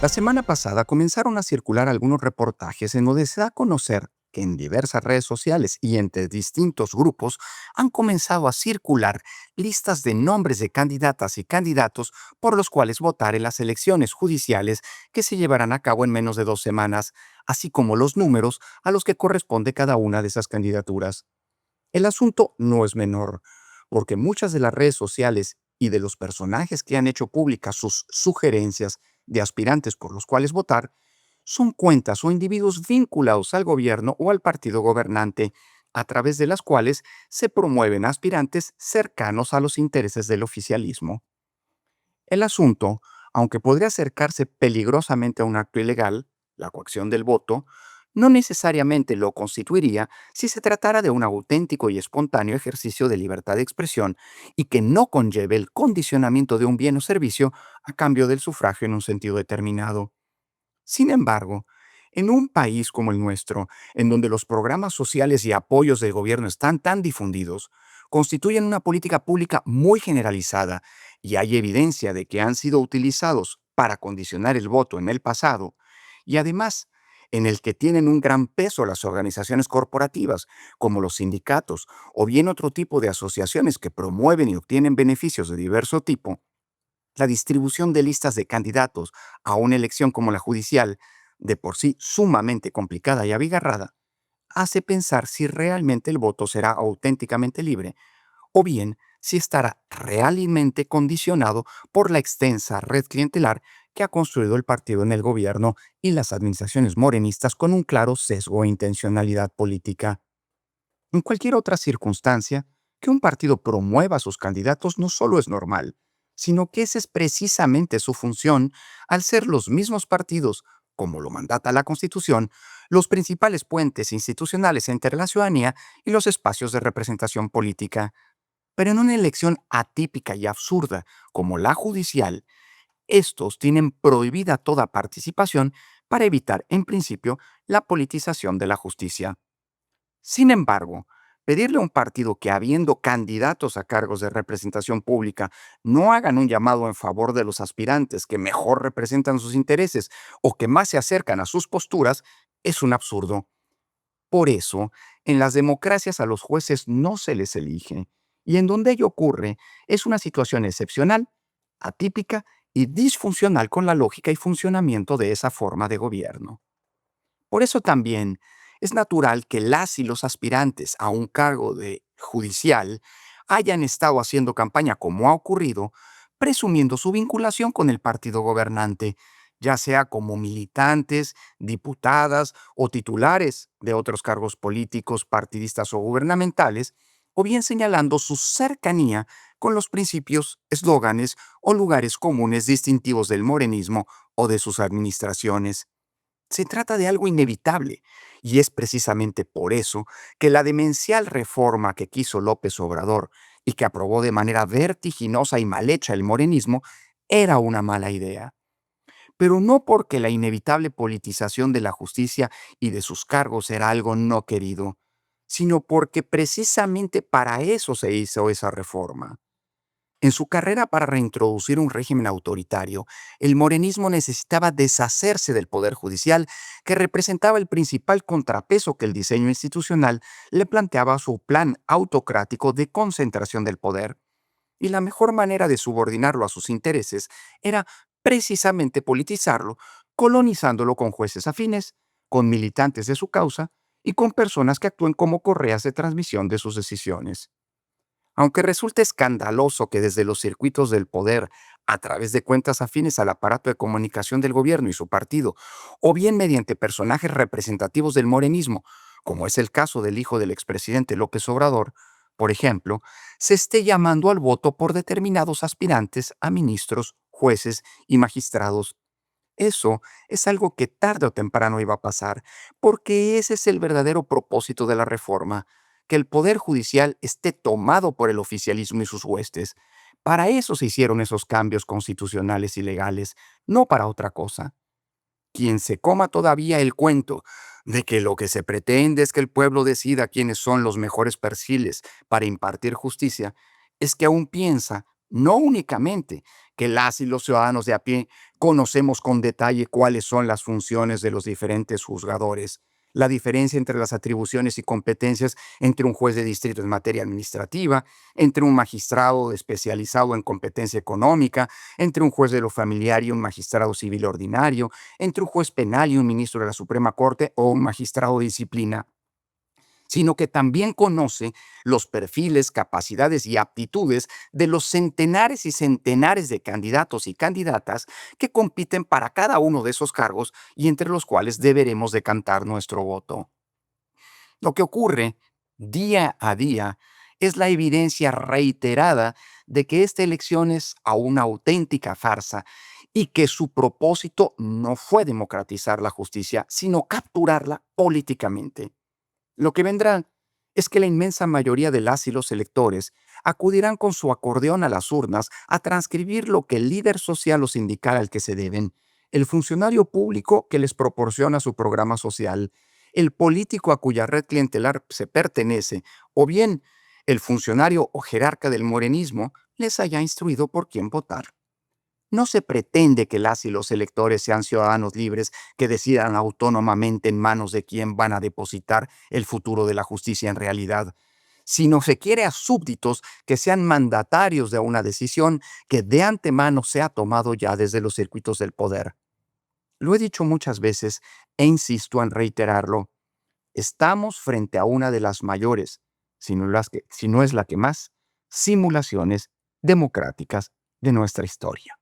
La semana pasada comenzaron a circular algunos reportajes en donde se da a conocer que en diversas redes sociales y entre distintos grupos han comenzado a circular listas de nombres de candidatas y candidatos por los cuales votar en las elecciones judiciales que se llevarán a cabo en menos de 2 semanas, así como los números a los que corresponde cada una de esas candidaturas. El asunto no es menor, porque muchas de las redes sociales y de los personajes que han hecho públicas sus sugerencias de aspirantes por los cuales votar son cuentas o individuos vinculados al gobierno o al partido gobernante, a través de las cuales se promueven aspirantes cercanos a los intereses del oficialismo. El asunto, aunque podría acercarse peligrosamente a un acto ilegal, la coacción del voto, no necesariamente lo constituiría si se tratara de un auténtico y espontáneo ejercicio de libertad de expresión y que no conlleve el condicionamiento de un bien o servicio a cambio del sufragio en un sentido determinado. Sin embargo, en un país como el nuestro, en donde los programas sociales y apoyos del gobierno están tan difundidos, constituyen una política pública muy generalizada y hay evidencia de que han sido utilizados para condicionar el voto en el pasado, y además en el que tienen un gran peso las organizaciones corporativas, como los sindicatos o bien otro tipo de asociaciones que promueven y obtienen beneficios de diverso tipo. La distribución de listas de candidatos a una elección como la judicial, de por sí sumamente complicada y abigarrada, hace pensar si realmente el voto será auténticamente libre o bien si estará realmente condicionado por la extensa red clientelar que ha construido el partido en el gobierno y las administraciones morenistas con un claro sesgo e intencionalidad política. En cualquier otra circunstancia, que un partido promueva a sus candidatos no solo es normal, sino que esa es precisamente su función al ser los mismos partidos, como lo mandata la Constitución, los principales puentes institucionales entre la ciudadanía y los espacios de representación política. Pero en una elección atípica y absurda como la judicial, estos tienen prohibida toda participación para evitar, en principio, la politización de la justicia. Sin embargo, pedirle a un partido que, habiendo candidatos a cargos de representación pública, no hagan un llamado en favor de los aspirantes que mejor representan sus intereses o que más se acercan a sus posturas, es un absurdo. Por eso, en las democracias a los jueces no se les elige, y en donde ello ocurre es una situación excepcional, atípica y disfuncional con la lógica y funcionamiento de esa forma de gobierno. Por eso también es natural que las y los aspirantes a un cargo de judicial hayan estado haciendo campaña como ha ocurrido, presumiendo su vinculación con el partido gobernante, ya sea como militantes, diputadas o titulares de otros cargos políticos, partidistas o gubernamentales, o bien señalando su cercanía con los principios, eslóganes o lugares comunes distintivos del morenismo o de sus administraciones. Se trata de algo inevitable, y es precisamente por eso que la demencial reforma que quiso López Obrador y que aprobó de manera vertiginosa y mal hecha el morenismo era una mala idea. Pero no porque la inevitable politización de la justicia y de sus cargos era algo no querido, sino porque precisamente para eso se hizo esa reforma. En su carrera para reintroducir un régimen autoritario, el morenismo necesitaba deshacerse del poder judicial, que representaba el principal contrapeso que el diseño institucional le planteaba a su plan autocrático de concentración del poder. Y la mejor manera de subordinarlo a sus intereses era precisamente politizarlo, colonizándolo con jueces afines, con militantes de su causa y con personas que actúen como correas de transmisión de sus decisiones. Aunque resulta escandaloso que desde los circuitos del poder, a través de cuentas afines al aparato de comunicación del gobierno y su partido, o bien mediante personajes representativos del morenismo, como es el caso del hijo del expresidente López Obrador, por ejemplo, se esté llamando al voto por determinados aspirantes a ministros, jueces y magistrados. Eso es algo que tarde o temprano iba a pasar, porque ese es el verdadero propósito de la reforma, que el poder judicial esté tomado por el oficialismo y sus huestes. Para eso se hicieron esos cambios constitucionales y legales, no para otra cosa. Quien se coma todavía el cuento de que lo que se pretende es que el pueblo decida quiénes son los mejores perfiles para impartir justicia, es que aún piensa, No únicamente que las y los ciudadanos de a pie conocemos con detalle cuáles son las funciones de los diferentes juzgadores, la diferencia entre las atribuciones y competencias entre un juez de distrito en materia administrativa, entre un magistrado especializado en competencia económica, entre un juez de lo familiar y un magistrado civil ordinario, entre un juez penal y un ministro de la Suprema Corte o un magistrado de disciplina, sino que también conoce los perfiles, capacidades y aptitudes de los centenares y centenares de candidatos y candidatas que compiten para cada uno de esos cargos y entre los cuales deberemos decantar nuestro voto. Lo que ocurre día a día es la evidencia reiterada de que esta elección es a una auténtica farsa y que su propósito no fue democratizar la justicia, sino capturarla políticamente. Lo que vendrá es que la inmensa mayoría de las y los electores acudirán con su acordeón a las urnas a transcribir lo que el líder social o sindical al que se deben, el funcionario público que les proporciona su programa social, el político a cuya red clientelar se pertenece, o bien el funcionario o jerarca del morenismo les haya instruido por quién votar. No se pretende que las y los electores sean ciudadanos libres que decidan autónomamente en manos de quién van a depositar el futuro de la justicia en realidad, sino se quiere a súbditos que sean mandatarios de una decisión que de antemano se ha tomado ya desde los circuitos del poder. Lo he dicho muchas veces e insisto en reiterarlo. Estamos frente a una de las mayores, si no es la que más, simulaciones democráticas de nuestra historia.